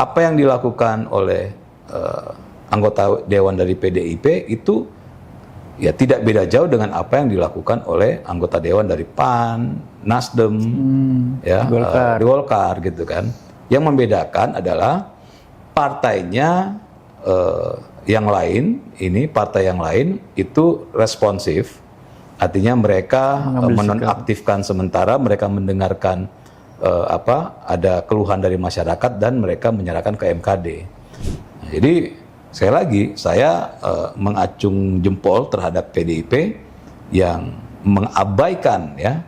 apa yang dilakukan oleh anggota dewan dari PDIP itu ya tidak beda jauh dengan apa yang dilakukan oleh anggota dewan dari PAN, Nasdem, ya, Golkar gitu kan. Yang membedakan adalah partainya yang lain, ini partai yang lain itu responsif, artinya mereka menonaktifkan sementara, mereka mendengarkan ada keluhan dari masyarakat dan mereka menyerahkan ke MKD. Nah, jadi sekali lagi saya mengacung jempol terhadap PDIP yang mengabaikan ya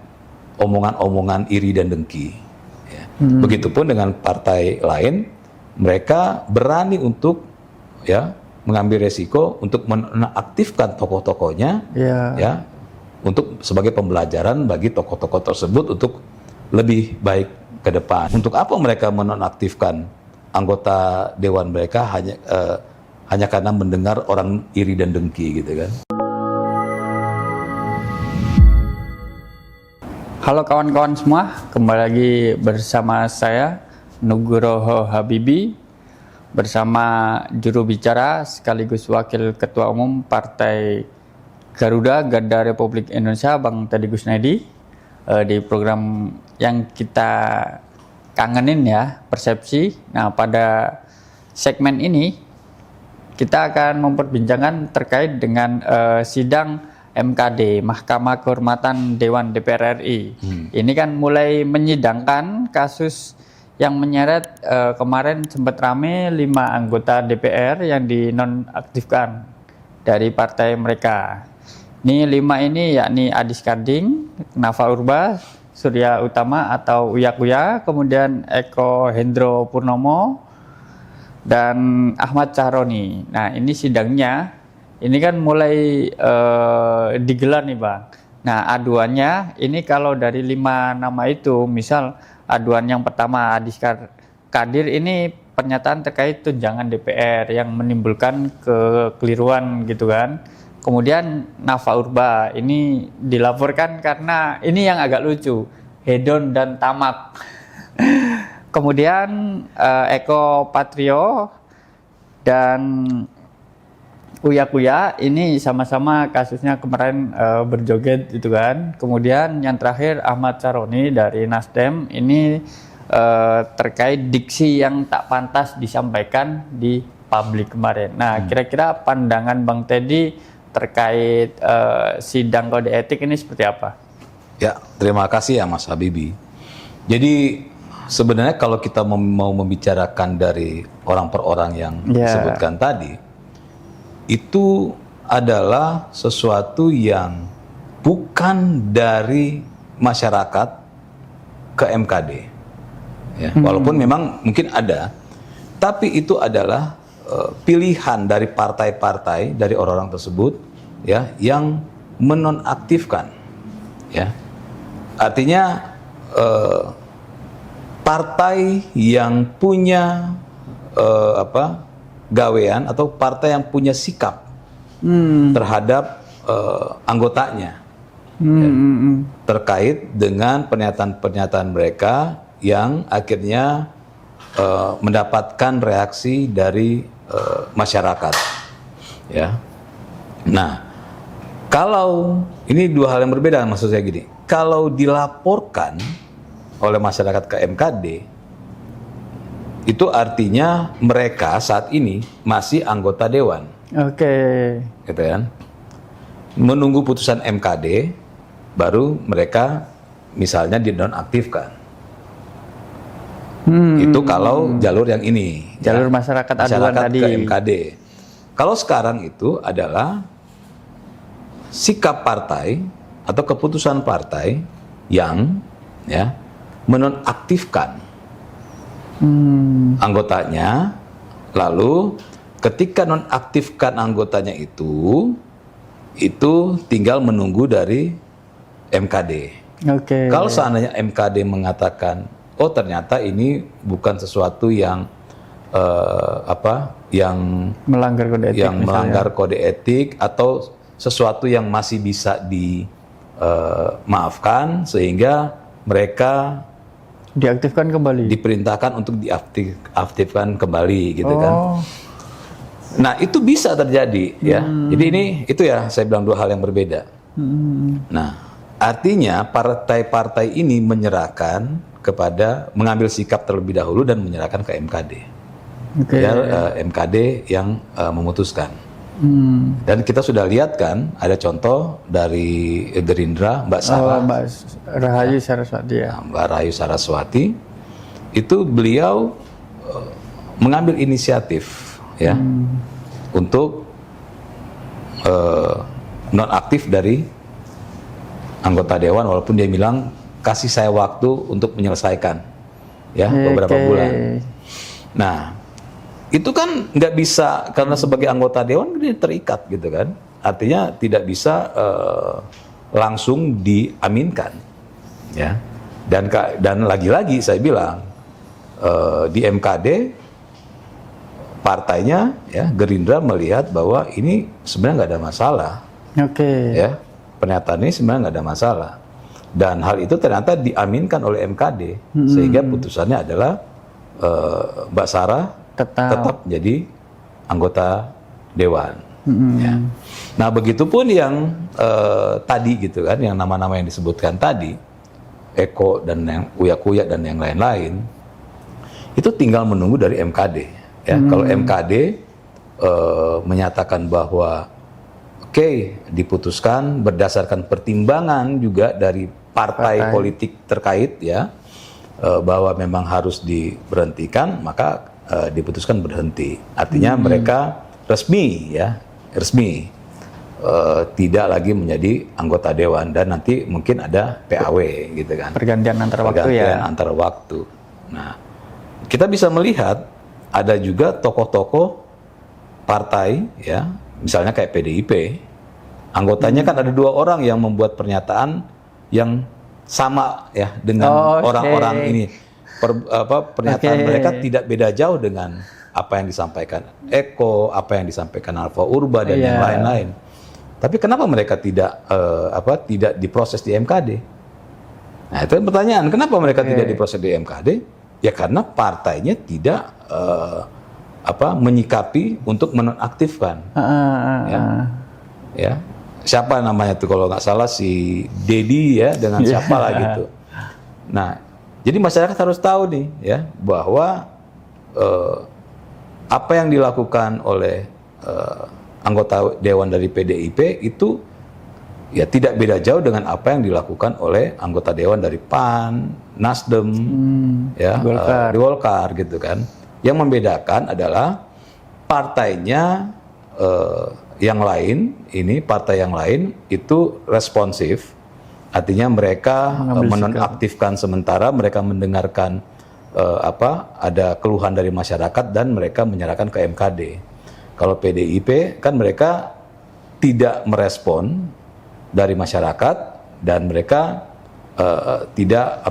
omongan-omongan iri dan dengki. Ya. Begitupun dengan partai lain, mereka berani untuk ya mengambil resiko untuk menonaktifkan tokoh-tokohnya, ya, untuk sebagai pembelajaran bagi tokoh-tokoh tersebut untuk lebih baik ke depan. Untuk apa mereka menonaktifkan anggota dewan mereka hanya karena mendengar orang iri dan dengki gitu kan? Halo kawan-kawan semua, kembali lagi bersama saya Nugroho Habibi bersama juru bicara sekaligus wakil ketua umum Partai Garuda Garda Republik Indonesia Bang Teddy Gusnadi di program yang kita kangenin ya, persepsi. Nah, pada segmen ini kita akan memperbincangkan terkait dengan sidang MKD, Mahkamah Kehormatan Dewan DPR RI. Ini kan mulai menyidangkan kasus yang menyeret kemarin sempat rame 5 anggota DPR yang dinonaktifkan dari partai mereka. Ini 5 ini yakni Adis Karding, Nafa Urba, Surya Utama atau Uya Kuya, kemudian Eko Hendro Purnomo, dan Ahmad Sahroni. Nah, ini sidangnya ini kan mulai digelar nih Bang. Nah, aduannya ini kalau dari 5 nama itu, misal aduan yang pertama Adis Kadir ini pernyataan terkait tunjangan DPR yang menimbulkan kekeliruan gitu kan. Kemudian Nafa Urba ini dilaporkan karena ini yang agak lucu, hedon dan tamak. Kemudian Eko Patrio dan Uya Kuya ini sama-sama kasusnya kemarin berjoget gitu kan. Kemudian yang terakhir Ahmad Sahroni dari Nasdem ini terkait diksi yang tak pantas disampaikan di publik kemarin. Nah, kira-kira pandangan Bang Teddy terkait sidang kode etik ini seperti apa? Ya, terima kasih ya Mas Habibi. Jadi sebenarnya kalau kita mau membicarakan dari orang per orang yang disebutkan tadi, itu adalah sesuatu yang bukan dari masyarakat ke MKD. Ya, walaupun memang mungkin ada, tapi itu adalah pilihan dari partai-partai, dari orang-orang tersebut ya, yang menonaktifkan. Ya. Artinya partai yang punya gawean atau partai yang punya sikap terhadap anggotanya terkait dengan pernyataan-pernyataan mereka yang akhirnya mendapatkan reaksi dari masyarakat. Ya. Nah, kalau ini 2 hal yang berbeda, maksud saya gini, kalau dilaporkan oleh masyarakat ke MKD, itu artinya mereka saat ini masih anggota dewan. Gitu kan? Menunggu putusan MKD, baru mereka misalnya dinonaktifkan. Itu kalau jalur yang ini, jalur ya, masyarakat aduan tadi ke MKD. Kalau sekarang itu adalah sikap partai atau keputusan partai yang ya menonaktifkan anggotanya, lalu ketika nonaktifkan anggotanya itu tinggal menunggu dari MKD. Kalau seandainya MKD mengatakan, oh ternyata ini bukan sesuatu yang yang melanggar kode etik atau sesuatu yang masih bisa dimaafkan sehingga mereka Diaktifkan kembali. diperintahkan untuk diaktifkan kembali gitu kan. Oh. Nah, itu bisa terjadi ya. Jadi itu ya saya bilang dua hal yang berbeda. Nah, artinya partai-partai ini mengambil sikap terlebih dahulu dan menyerahkan ke MKD. Oke. Ya, MKD yang memutuskan. Dan kita sudah lihat kan ada contoh dari Gerindra, Mbak Sarah, Mbak Rahayu Saraswati ya. Mbak Rahayu Saraswati, itu beliau mengambil inisiatif ya untuk nonaktif dari anggota dewan, walaupun dia bilang kasih saya waktu untuk menyelesaikan ya beberapa bulan. Nah, itu kan nggak bisa karena sebagai anggota dewan dia terikat gitu kan, artinya tidak bisa langsung diaminkan ya. Dan lagi-lagi saya bilang di MKD partainya ya Gerindra melihat bahwa ini sebenarnya nggak ada masalah. Ya, pernyataan ini sebenarnya nggak ada masalah, dan hal itu ternyata diaminkan oleh MKD sehingga putusannya adalah Mbak Sarah tetap jadi anggota dewan. Ya. Nah, begitupun yang tadi gitu kan, yang nama-nama yang disebutkan tadi, Eko dan yang Uya-Kuya dan yang lain-lain, itu tinggal menunggu dari MKD. Ya, kalau MKD menyatakan bahwa diputuskan berdasarkan pertimbangan juga dari partai politik terkait ya, bahwa memang harus diberhentikan, maka diputuskan berhenti. Artinya mereka resmi tidak lagi menjadi anggota dewan, dan nanti mungkin ada PAW gitu kan. Pergantian antar waktu. Nah, kita bisa melihat ada juga tokoh-tokoh partai ya, misalnya kayak PDIP, anggotanya kan ada 2 orang yang membuat pernyataan yang sama ya dengan orang-orang ini. Pernyataan mereka tidak beda jauh dengan apa yang disampaikan Eko, apa yang disampaikan Alfa Urba dan yang lain-lain. Tapi kenapa mereka tidak diproses di MKD? Nah, itu pertanyaan. Kenapa mereka tidak diproses di MKD? Ya karena partainya tidak menyikapi untuk menonaktifkan. Ya. Siapa namanya tuh kalau nggak salah si Dedi ya, dengan siapa lah gitu. Nah, jadi masyarakat harus tahu nih ya bahwa apa yang dilakukan oleh anggota dewan dari PDIP itu ya tidak beda jauh dengan apa yang dilakukan oleh anggota dewan dari PAN, Nasdem, ya, Golkar gitu kan. Yang membedakan adalah partainya yang lain, partai yang lain itu responsif. Artinya mereka menonaktifkan sementara, mereka mendengarkan ada keluhan dari masyarakat dan mereka menyerahkan ke MKD. Kalau PDIP kan mereka tidak merespon dari masyarakat dan mereka tidak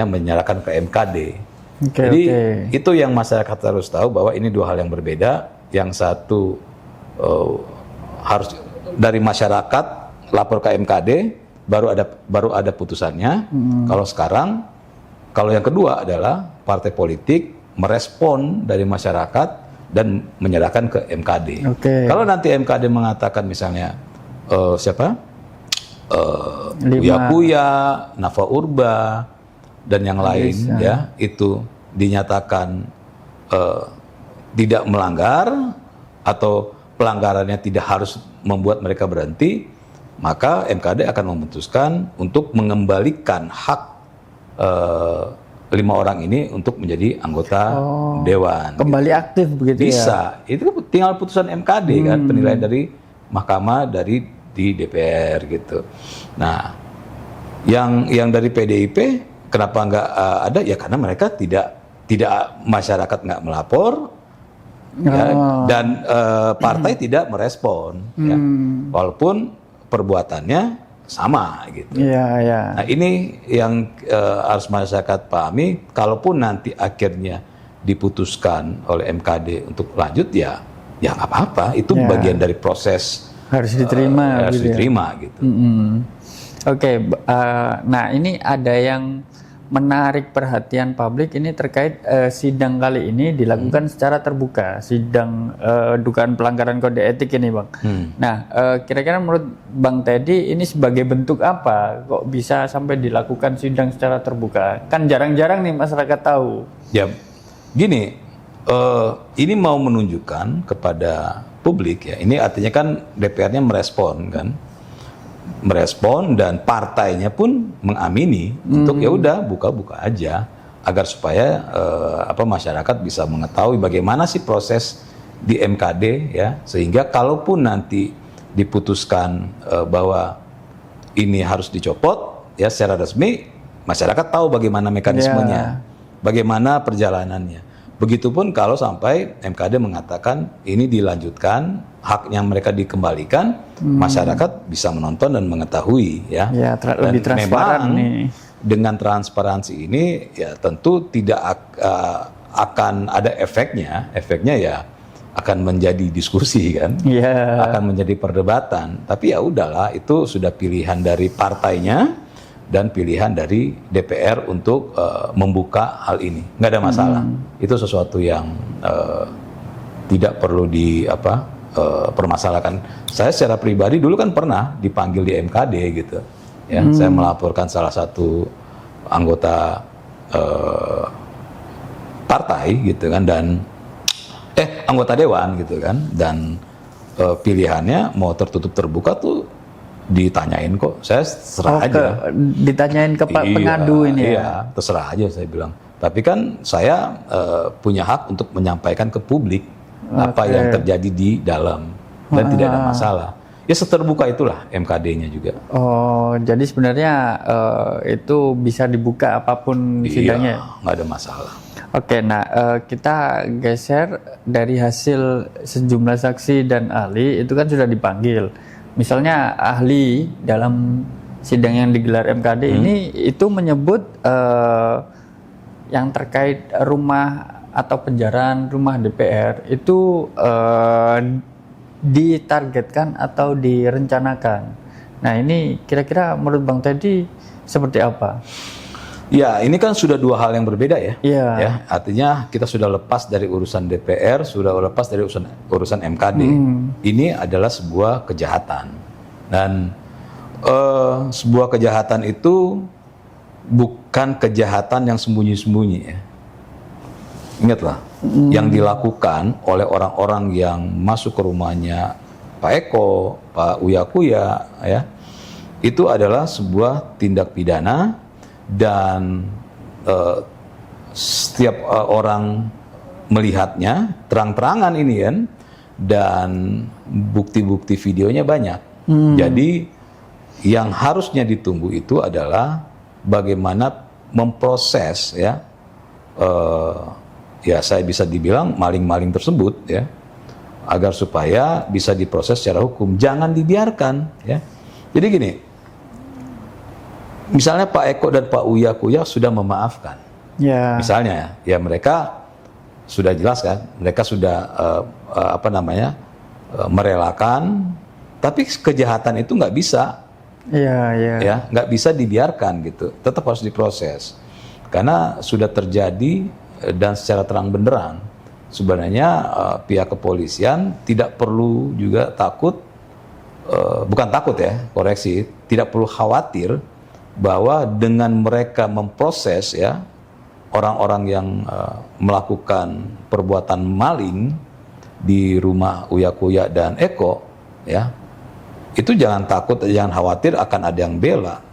menyerahkan ke MKD. Jadi itu yang masyarakat harus tahu bahwa ini 2 hal yang berbeda. Yang satu harus dari masyarakat lapor ke MKD, baru ada putusannya. Kalau yang kedua adalah partai politik merespon dari masyarakat dan menyerahkan ke MKD. Kalau nanti MKD mengatakan misalnya Uya-Kuya, Nafa Urba dan yang lain ya, itu dinyatakan tidak melanggar atau pelanggarannya tidak harus membuat mereka berhenti, maka MKD akan memutuskan untuk mengembalikan hak 5 orang ini untuk menjadi anggota dewan. Kembali aktif begitu bisa. Itu tinggal putusan MKD kan, penilaian dari mahkamah di DPR gitu. Nah, yang dari PDIP kenapa nggak ada? Ya karena mereka tidak masyarakat nggak melapor. Ya, dan partai tidak merespon, ya, walaupun perbuatannya sama gitu. Nah, ini yang harus masyarakat pahami. Kalaupun nanti akhirnya diputuskan oleh MKD untuk lanjut, ya nggak apa-apa. Itu bagian dari proses, harus diterima. Harus diterima gitu. Nah ini ada yang menarik perhatian publik ini terkait sidang kali ini dilakukan secara terbuka, sidang dugaan pelanggaran kode etik ini, Bang. Nah, kira-kira menurut Bang Teddy ini sebagai bentuk apa kok bisa sampai dilakukan sidang secara terbuka? Kan jarang-jarang nih masyarakat tahu. Ya, gini, ini mau menunjukkan kepada publik ya. Ini artinya kan DPR-nya merespon kan. Merespon dan partainya pun mengamini untuk ya udah buka-buka aja agar supaya masyarakat bisa mengetahui bagaimana sih proses di MKD ya, sehingga kalaupun nanti diputuskan bahwa ini harus dicopot ya secara resmi, masyarakat tahu bagaimana mekanismenya, bagaimana perjalanannya. Begitupun kalau sampai MKD mengatakan ini dilanjutkan, haknya mereka dikembalikan, masyarakat bisa menonton dan mengetahui ya. Ya, lebih transparan nih. Dengan transparansi ini ya tentu tidak akan ada efeknya. Efeknya ya akan menjadi diskusi kan, akan menjadi perdebatan. Tapi ya udahlah, itu sudah pilihan dari partainya dan pilihan dari DPR untuk membuka hal ini, nggak ada masalah. Itu sesuatu yang tidak perlu permasalahkan. Saya secara pribadi dulu kan pernah dipanggil di MKD gitu, ya. Saya melaporkan salah satu anggota partai gitu kan, dan anggota dewan gitu kan, dan pilihannya mau tertutup terbuka tuh ditanyain kok, saya terserah aja. Ditanyain ke Pak pengadu ini ya? Terserah aja saya bilang. Tapi kan saya punya hak untuk menyampaikan ke publik apa yang terjadi di dalam dan tidak ada masalah. Ya seterbuka itulah MKD-nya juga. Oh, jadi sebenarnya itu bisa dibuka apapun sidangnya? Nggak ada masalah. Oke, nah kita geser dari hasil sejumlah saksi dan ahli itu kan sudah dipanggil. Misalnya ahli dalam sidang yang digelar MKD ini itu menyebut yang terkait rumah atau penjaraan rumah DPR itu ditargetkan atau direncanakan. Nah ini kira-kira menurut Bang Teddy seperti apa? Ya, ini kan sudah dua hal yang berbeda ya. Iya. Ya, artinya kita sudah lepas dari urusan DPR, sudah lepas dari urusan MKD. Ini adalah sebuah kejahatan. Dan sebuah kejahatan itu bukan kejahatan yang sembunyi-sembunyi ya. Ingatlah, yang dilakukan oleh orang-orang yang masuk ke rumahnya Pak Eko, Pak Uya Kuya ya, itu adalah sebuah tindak pidana. Dan setiap orang melihatnya terang-terangan ini kan, dan bukti-bukti videonya banyak. Jadi yang harusnya ditunggu itu adalah bagaimana memproses ya, ya saya bisa dibilang maling-maling tersebut ya, agar supaya bisa diproses secara hukum, jangan dibiarkan ya. Jadi gini, misalnya Pak Eko dan Pak Uya Kuya sudah memaafkan, misalnya ya mereka sudah jelas kan, mereka sudah merelakan, tapi kejahatan itu nggak bisa, ya nggak bisa dibiarkan gitu, tetap harus diproses, karena sudah terjadi dan secara terang benderang. Sebenarnya pihak kepolisian tidak perlu juga takut, bukan takut ya, koreksi, tidak perlu khawatir bahwa dengan mereka memproses ya orang-orang yang melakukan perbuatan maling di rumah Uya Kuya dan Eko ya, itu jangan takut, jangan khawatir akan ada yang bela.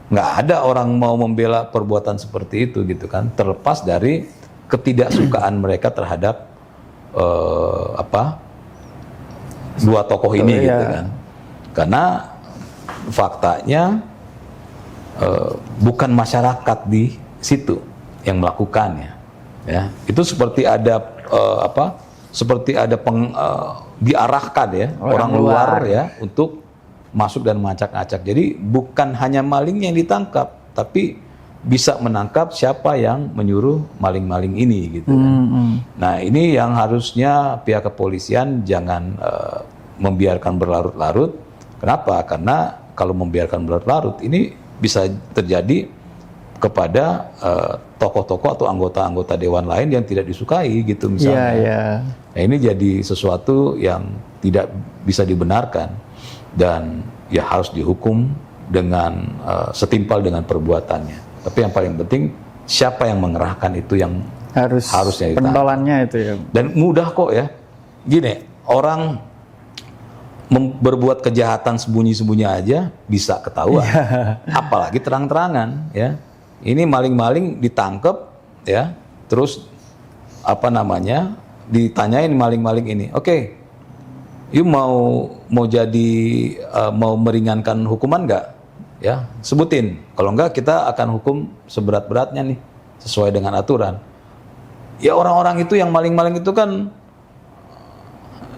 Nggak ada orang mau membela perbuatan seperti itu gitu kan, terlepas dari ketidaksukaan mereka terhadap dua tokoh ini gitu kan. Karena faktanya bukan masyarakat di situ yang melakukannya, ya. Itu seperti ada diarahkan ya orang luar ya untuk masuk dan mengacak-acak. Jadi bukan hanya maling yang ditangkap, tapi bisa menangkap siapa yang menyuruh maling-maling ini gitu kan. Nah ini yang harusnya pihak kepolisian jangan membiarkan berlarut-larut. Kenapa? Karena kalau membiarkan berlarut-larut ini bisa terjadi kepada tokoh-tokoh atau anggota-anggota dewan lain yang tidak disukai gitu misalnya. Iya. Nah, ini jadi sesuatu yang tidak bisa dibenarkan dan ya harus dihukum dengan setimpal dengan perbuatannya. Tapi yang paling penting siapa yang mengerahkan itu yang harusnya ditangkap. Pentolannya itu ya. Dan mudah kok ya. Gini, orang berbuat kejahatan sembunyi-sembunyi aja bisa ketahuan. Apalagi terang-terangan ya. Ini maling-maling ditangkap ya. Terus apa namanya? Ditanyain maling-maling ini. Oke. You mau jadi mau meringankan hukuman nggak? Ya, sebutin. Kalau enggak kita akan hukum seberat-beratnya nih sesuai dengan aturan. Ya orang-orang itu yang maling-maling itu kan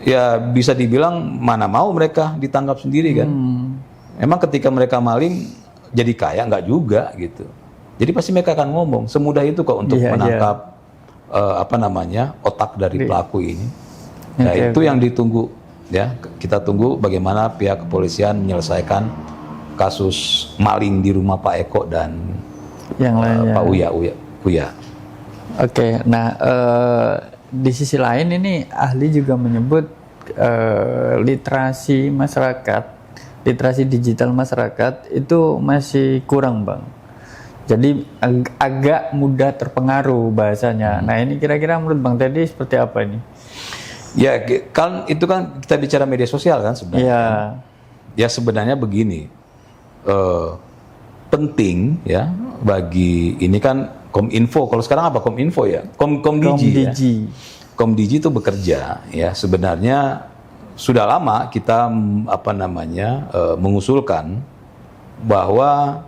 ya bisa dibilang mana mau mereka ditangkap sendiri kan. Emang ketika mereka maling jadi kaya nggak juga gitu. Jadi pasti mereka akan ngomong semudah itu kok untuk menangkap apa namanya otak dari pelaku ini. Nah itu yang ditunggu ya. Kita tunggu bagaimana pihak kepolisian menyelesaikan kasus maling di rumah Pak Eko dan yang lainnya. Pak Uya. Oke, nah di sisi lain ini ahli juga menyebut literasi masyarakat, literasi digital masyarakat itu masih kurang, Bang. Jadi agak mudah terpengaruh bahasanya. Nah ini kira-kira menurut Bang Teddy seperti apa ini? Ya kan itu kan kita bicara media sosial kan sebenarnya. Ya sebenarnya begini, penting ya bagi ini kan Kominfo, kalau sekarang apa Kominfo ya? Komdigi. Ya. Komdigi itu bekerja ya sebenarnya sudah lama kita apa namanya mengusulkan bahwa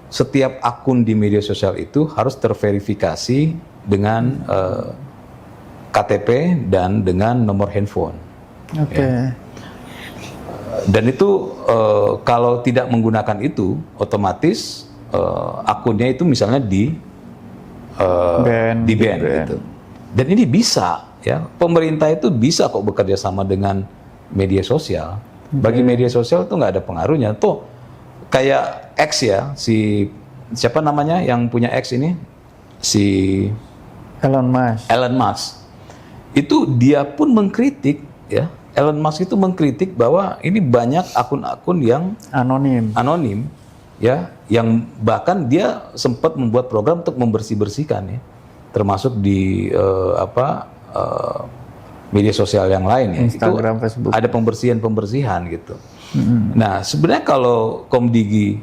setiap akun di media sosial itu harus terverifikasi dengan KTP dan dengan nomor handphone. Oke. Ya. Dan itu kalau tidak menggunakan itu otomatis akunnya itu misalnya di ban gitu. Dan ini bisa ya, pemerintah itu bisa kok bekerja sama dengan media sosial. Bagi media sosial tuh nggak ada pengaruhnya. Tuh kayak X ya, si siapa namanya yang punya X ini, si Elon Musk. Itu dia pun mengkritik ya. Elon Musk itu mengkritik bahwa ini banyak akun-akun yang anonim ya, yang bahkan dia sempat membuat program untuk membersih-bersihkan ya, termasuk di media sosial yang lain ya, Instagram, itu Facebook. ada pembersihan gitu. Nah sebenarnya kalau Komdigi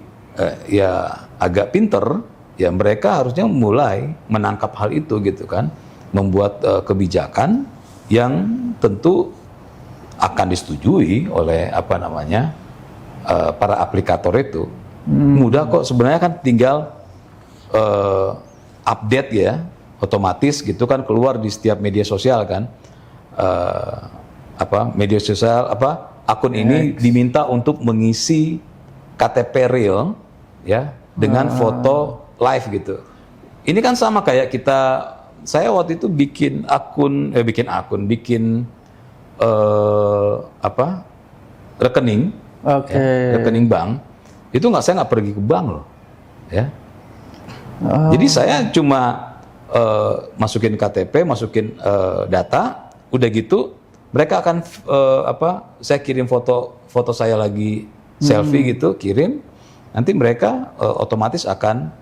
ya agak pinter ya, mereka harusnya mulai menangkap hal itu gitu kan, membuat kebijakan yang tentu akan disetujui oleh apa namanya para aplikator itu. Mudah kok sebenarnya kan tinggal update ya, otomatis gitu kan keluar di setiap media sosial kan, media sosial akun ini diminta untuk mengisi KTP real ya dengan foto live gitu. Ini kan sama kayak saya waktu itu bikin rekening, rekening bank. Itu saya nggak pergi ke bank loh, ya. Jadi saya cuma masukin KTP, masukin data, udah gitu mereka akan saya kirim foto saya lagi selfie gitu, kirim, nanti mereka otomatis akan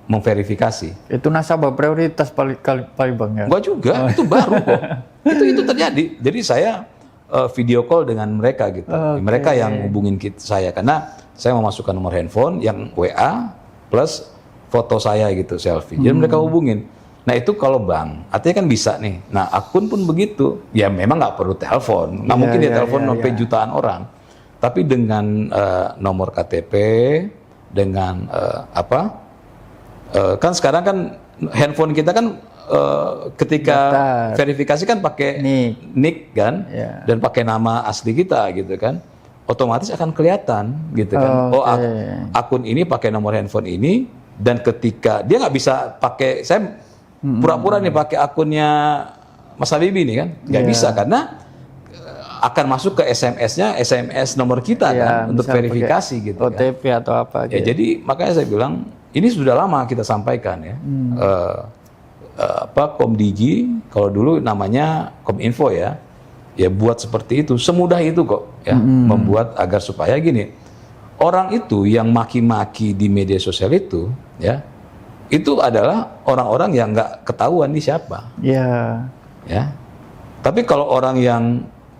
memverifikasi. Itu nasabah prioritas paling Bang ya? Enggak juga, itu baru kok. Itu terjadi. Jadi saya video call dengan mereka gitu. Mereka yang hubungin saya karena saya mau masukkan nomor handphone yang WA plus foto saya gitu, selfie. Jadi mereka hubungin. Nah itu kalau bank, artinya kan bisa nih. Nah akun pun begitu. Ya memang nggak perlu telepon. Nggak mungkin dia telepon sampai jutaan orang. Tapi dengan nomor KTP, dengan kan sekarang kan handphone kita kan ketika verifikasi kan pakai nick kan, dan pakai nama asli kita gitu kan, otomatis akan kelihatan gitu kan. Akun ini pakai nomor handphone ini, dan ketika dia nggak bisa pakai, saya pura-pura nih pakai akunnya Mas Habibie nih kan, nggak bisa karena akan masuk ke SMS-nya, SMS nomor kita kan untuk verifikasi gitu OTP kan. atau apa gitu. Ya, jadi makanya saya bilang ini sudah lama kita sampaikan ya. Komdigi, kalau dulu namanya Kominfo ya buat seperti itu, semudah itu kok ya, membuat agar supaya gini, orang itu yang maki-maki di media sosial itu ya, itu adalah orang-orang yang nggak ketahuan nih siapa. Ya. Tapi kalau orang yang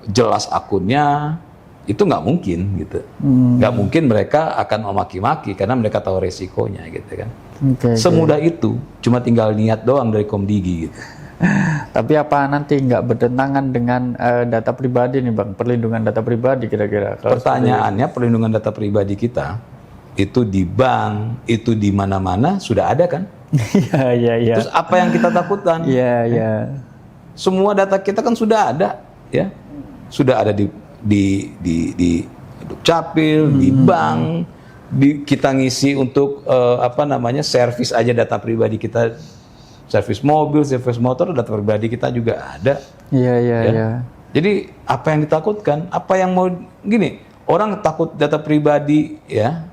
jelas akunnya, itu nggak mungkin gitu. Nggak mungkin mereka akan memaki-maki karena mereka tahu resikonya gitu kan. Semudah itu, cuma tinggal niat doang dari Komdigi gitu. Tapi apa nanti nggak bertentangan dengan data pribadi nih Bang, perlindungan data pribadi kira-kira? Pertanyaannya perlindungan data pribadi kita itu di bank, itu di mana-mana sudah ada kan? Iya. Terus apa yang kita takutkan? Iya. Semua data kita kan sudah ada ya. Sudah ada di Dukcapil, di bank, kita ngisi untuk servis aja data pribadi kita, servis mobil, servis motor, data pribadi kita juga ada. Iya. Jadi apa yang ditakutkan? Apa yang mau gini? Orang takut data pribadi ya,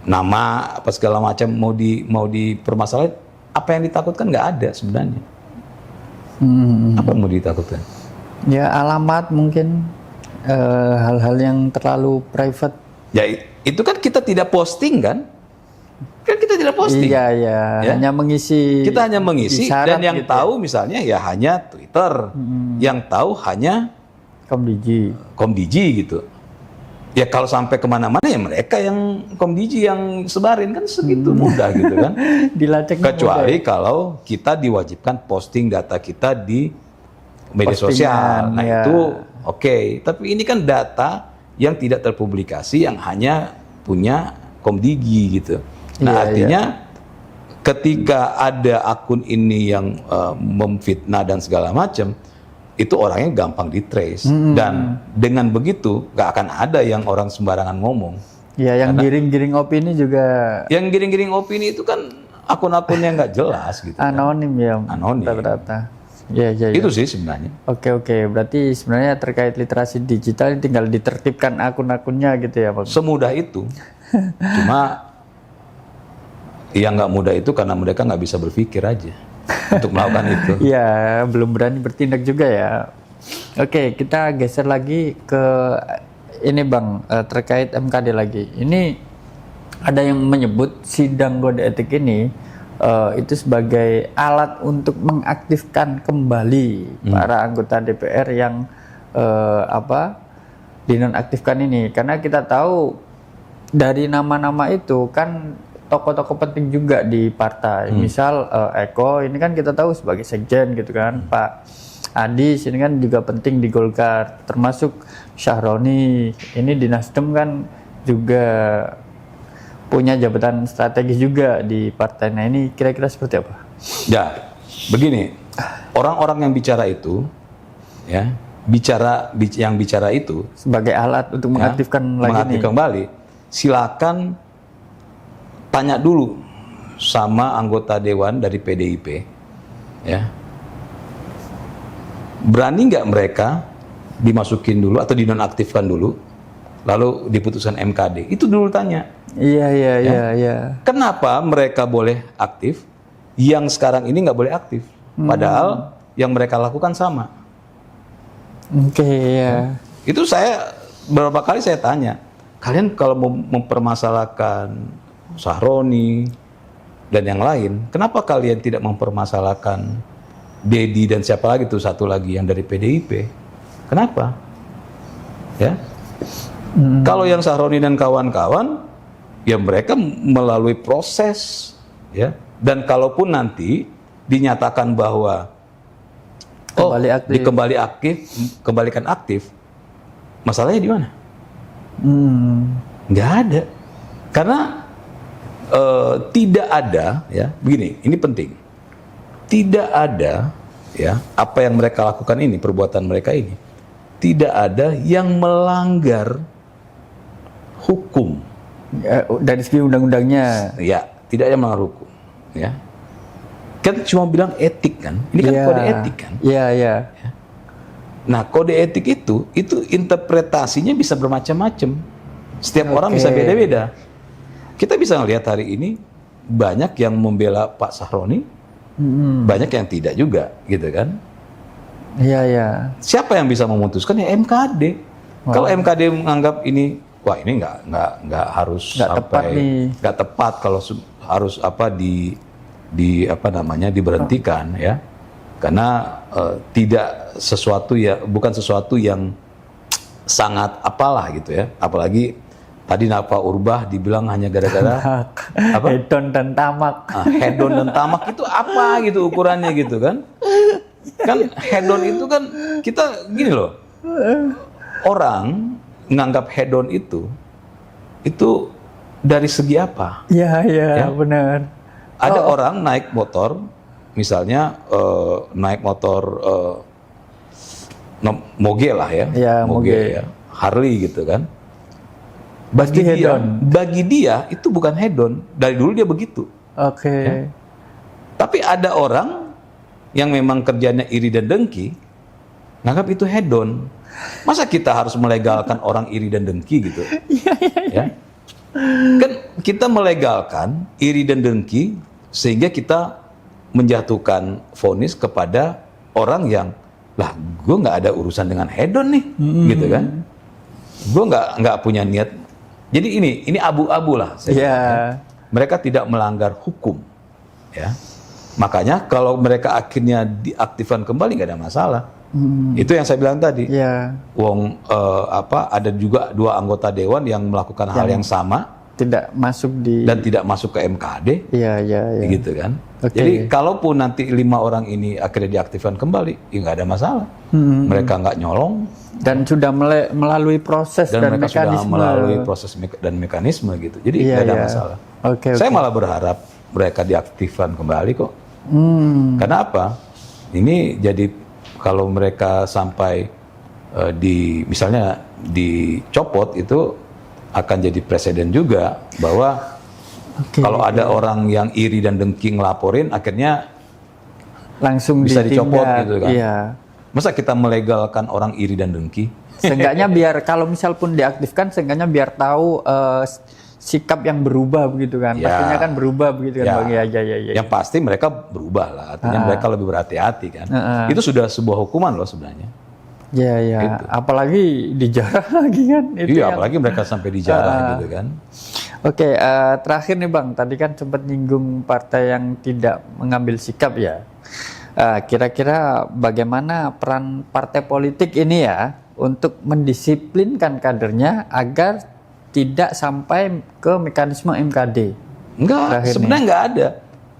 nama apa segala macam mau dipermasalahin. Apa yang ditakutkan nggak ada sebenarnya. Apa yang mau ditakutkan? Ya alamat mungkin. Hal-hal yang terlalu private. Ya itu kan kita tidak posting kan? Kan kita tidak posting. Iya. Ya? Hanya mengisi. Kita hanya mengisi dan yang gitu tahu misalnya ya hanya Twitter. Yang tahu hanya Komdigi gitu. Ya kalau sampai kemana-mana ya mereka yang Komdigi yang sebarin kan segitu mudah gitu kan. Dilacaknya kecuali mudah. Kalau kita diwajibkan posting data kita di media sosial. Nah itu oke. Tapi ini kan data yang tidak terpublikasi, yang hanya punya Komdigi gitu. Nah artinya ketika ada akun ini yang memfitnah dan segala macam, itu orangnya gampang di-trace. Dan dengan begitu gak akan ada yang orang sembarangan ngomong. Ya, yang giring-giring opini juga. Yang giring-giring opini itu kan akun-akunnya nggak jelas gitu. Anonim ya. Anonim. Rata-rata. Ya. Itu sih sebenarnya. Oke. Berarti sebenarnya terkait literasi digital tinggal ditertibkan akun-akunnya gitu ya Pak? Semudah itu. Cuma yang nggak mudah itu karena mereka nggak bisa berpikir aja untuk melakukan itu. Ya, belum berani bertindak juga ya. Oke, kita geser lagi ke ini Bang, terkait MKD lagi. Ini ada yang menyebut sidang kode etik ini itu sebagai alat untuk mengaktifkan kembali para anggota DPR yang dinonaktifkan ini, karena kita tahu dari nama-nama itu kan tokoh-tokoh penting juga di partai. Misal Eko ini kan kita tahu sebagai sekjen gitu kan, Pak Adis ini kan juga penting di Golkar, termasuk Syahroni ini di Nasdem kan juga punya jabatan strategis juga di partai. Nah ini kira-kira seperti apa? Ya, begini, orang-orang yang bicara itu, ya, yang bicara itu sebagai alat untuk mengaktifkan kembali, silakan tanya dulu sama anggota dewan dari PDIP, ya, berani nggak mereka dimasukin dulu atau dinonaktifkan dulu, lalu diputuskan MKD, itu dulu tanya. Iya. Kenapa mereka boleh aktif, yang sekarang ini nggak boleh aktif? Padahal yang mereka lakukan sama. Ya. Itu beberapa kali saya tanya, kalian kalau mempermasalahkan Syahroni dan yang lain, kenapa kalian tidak mempermasalahkan Dedi dan siapa lagi tuh satu lagi yang dari PDIP? Kenapa? Ya. Kalau yang Syahroni dan kawan-kawan, ya mereka melalui proses, ya. Dan kalaupun nanti dinyatakan bahwa dikembalikan aktif, masalahnya di mana? Nggak ada, karena tidak ada, ya. Begini, ini penting, tidak ada, ya, apa yang mereka lakukan ini, perbuatan mereka ini, tidak ada yang melanggar hukum. Dari segi undang-undangnya. Ya, tidak ada yang melanggar hukum. Ya, kan cuma bilang etik kan, ini kan kode etik kan. Iya. Nah, kode etik itu interpretasinya bisa bermacam-macam. Setiap orang bisa beda-beda. Kita bisa ngelihat hari ini banyak yang membela Pak Sahroni, banyak yang tidak juga, gitu kan? Iya, iya. Siapa yang bisa memutuskan? Ya MKD. Kalau MKD menganggap ini, wah ini nggak harus Nggak tepat nih. nggak tepat kalau harus diberhentikan ya, karena tidak sesuatu ya, bukan sesuatu yang sangat apalah gitu ya, apalagi tadi Pak Urbah dibilang hanya gara-gara apa? Hedon dan tamak. Hedon dan tamak itu apa gitu ukurannya gitu kan? Kan hedon itu kan kita gini loh, orang nganggap hedon itu dari segi apa? Iya, iya, Ya. benar. Ada orang naik motor, misalnya naik motor moge lah ya, Ya, moge. ya, Harley gitu kan. Pasti hedon. Bagi dia itu bukan hedon, dari dulu dia begitu. Oke. Tapi ada orang yang memang kerjanya iri dan dengki, nganggap itu hedon. Masa kita harus melegalkan orang iri dan dengki gitu? Ya. Kan kita melegalkan iri dan dengki sehingga kita menjatuhkan vonis kepada orang yang, lah gue nggak ada urusan dengan hedon nih, gitu kan? Gue nggak punya niat. Jadi ini abu-abu lah. Saya bilang, ya. Mereka tidak melanggar hukum, ya. Makanya kalau mereka akhirnya diaktifkan kembali nggak ada masalah. Itu yang saya bilang tadi. Iya. Wong ada juga 2 anggota dewan yang melakukan hal yang sama Tidak masuk di. dan tidak masuk ke MKD, Iya, iya, iya. gitu kan. Oke. Jadi kalaupun nanti 5 orang ini akhirnya diaktifkan kembali, ya nggak ada masalah. Mereka nggak nyolong Dan sudah melalui proses dan mereka sudah mekanisme. melalui proses dan mekanisme gitu. Jadi Iya, nggak ada iya. masalah. Oke, Saya oke. malah berharap mereka diaktifkan kembali kok. Karena apa? Ini jadi kalau mereka sampai misalnya dicopot, itu akan jadi presiden juga bahwa Oke, kalau ada orang yang iri dan dengki ngelaporin, akhirnya langsung bisa dicopot ditindak. gitu kan. Iya. Masa kita melegalkan orang iri dan dengki? Seenggaknya biar kalau misal pun diaktifkan, seenggaknya biar tahu sikap yang berubah begitu kan. Ya. Pastinya kan berubah begitu kan, Bang. Ya. Yang pasti mereka berubah lah, artinya mereka lebih berhati-hati kan. Itu sudah sebuah hukuman loh sebenarnya. Iya, iya. Gitu. Apalagi dijarah lagi kan. Itu Iya, yang- apalagi mereka sampai dijarah gitu kan. Oke, terakhir nih Bang, tadi kan sempat nyinggung partai yang tidak mengambil sikap ya. Kira-kira bagaimana peran partai politik ini ya untuk mendisiplinkan kadernya agar tidak sampai ke mekanisme MKD? Enggak, Terakhir sebenarnya enggak ada.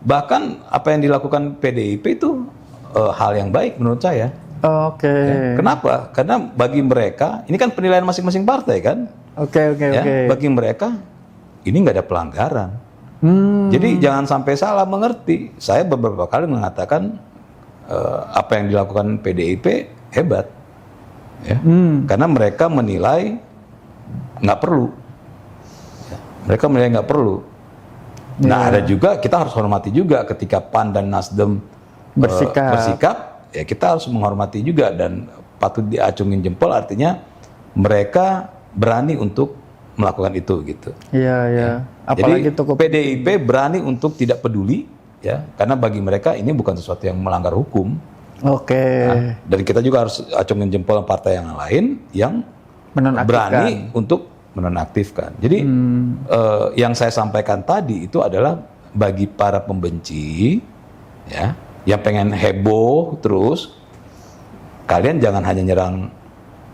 Bahkan apa yang dilakukan PDIP itu hal yang baik menurut saya. Oke, Kenapa? Karena bagi mereka, ini kan penilaian masing-masing partai kan. oke. Ya, bagi mereka ini nggak ada pelanggaran. Jadi jangan sampai salah mengerti. Saya beberapa kali mengatakan apa yang dilakukan PDIP hebat, ya. Karena mereka menilai nggak perlu. Ya, mereka menilai nggak perlu. Nah, ada juga kita harus hormati juga ketika PAN dan Nasdem bersikap, ya kita harus menghormati juga dan patut diacungin jempol. Artinya mereka berani untuk melakukan itu gitu. Iya, iya. Apalagi Jadi toko PDIP berani untuk tidak peduli, ya, karena bagi mereka ini bukan sesuatu yang melanggar hukum. Oke, Dan kita juga harus acungin jempol partai yang lain yang menonaktifkan. berani untuk menonaktifkan. Jadi yang saya sampaikan tadi itu adalah bagi para pembenci, ya, yang pengen heboh terus, kalian jangan hanya nyerang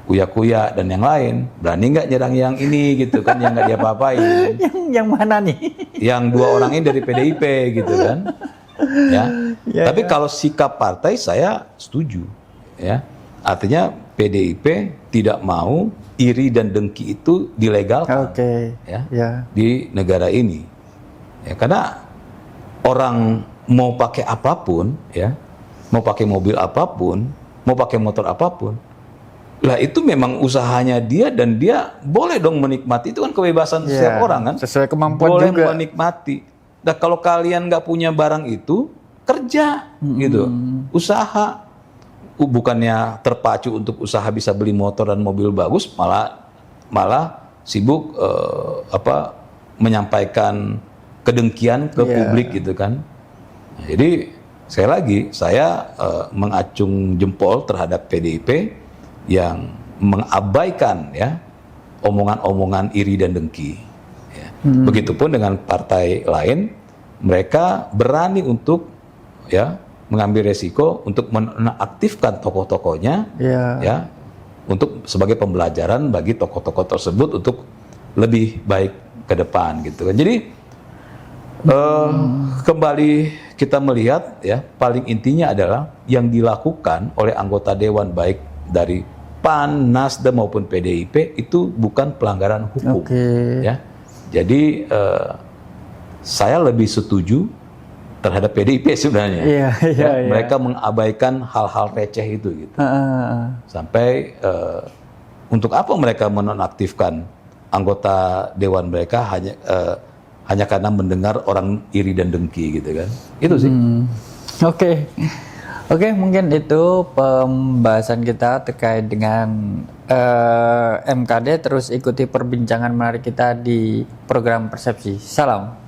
Uya-Kuya dan yang lain. Berani nggak nyerang yang ini gitu kan, yang nggak diapa-apain. yang mana nih? Yang 2 orang ini dari PDIP gitu kan. Ya. Tapi kalau sikap partai saya setuju, ya. Artinya PDIP tidak mau iri dan dengki itu dilegalkan, Oke, ya, ya. di negara ini. Ya, karena orang mau pakai apapun, ya, mau pakai mobil apapun, mau pakai motor apapun, lah itu memang usahanya dia dan dia boleh dong menikmati. Itu kan kebebasan Ya, setiap orang kan. sesuai kemampuan boleh juga. menikmati. Nah kalau kalian nggak punya barang itu, kerja gitu, usaha. Bukannya terpacu untuk usaha bisa beli motor dan mobil bagus, malah sibuk menyampaikan kedengkian ke publik gitu kan. Nah, jadi sekali lagi saya mengacung jempol terhadap PDIP yang mengabaikan ya omongan-omongan iri dan dengki. Ya. Begitupun dengan partai lain, mereka berani untuk ya mengambil resiko untuk menonaktifkan tokoh-tokohnya, ya, untuk sebagai pembelajaran bagi tokoh-tokoh tersebut untuk lebih baik ke depan gitu kan. Jadi kembali kita melihat ya, paling intinya adalah yang dilakukan oleh anggota dewan baik dari PAN, Nasdem maupun PDIP itu bukan pelanggaran hukum. Ya, jadi saya lebih setuju terhadap PDIP sebenarnya. Mereka mengabaikan hal-hal receh itu gitu. Sampai untuk apa mereka menonaktifkan anggota dewan mereka hanya karena mendengar orang iri dan dengki gitu kan. Itu sih. Oke, mungkin itu pembahasan kita terkait dengan MKD. Terus ikuti perbincangan menarik kita di program Persepsi. Salam.